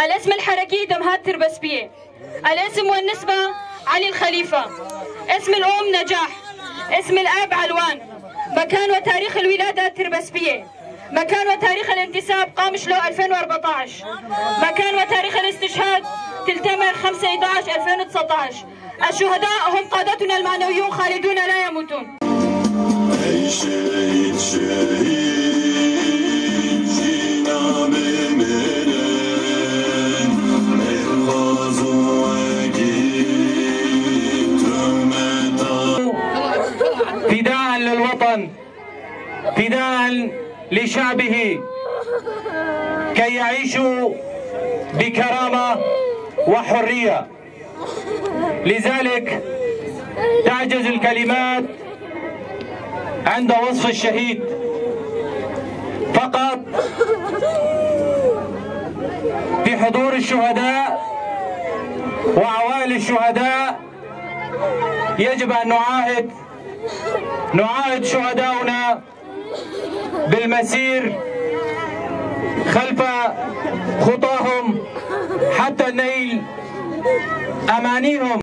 الاسم الحركي دمهات تربسبية. الاسم والنسبة علي الخليفة. اسم الأم نجاح. اسم الأب علوان. مكان وتاريخ الولادة تربسبية. مكان وتاريخ الانتساب قامشلو 2014. مكان وتاريخ الاستشهاد تلتمر 5/11/2019. الشهداء هم قادتنا المعنويون خالدون لا يموتون. ای شهید شهید جینا بمیرن مهوازو اگید فداء للوطن، فداء لشعبه كي يعيشوا بكرامة وحرية. لذلك تعجز الكلمات عند وصف الشهيد، فقط بحضور الشهداء وعوائل الشهداء يجب أن نعاهد شهداؤنا بالمسير خلف خطاهم حتى نيل أمانيهم.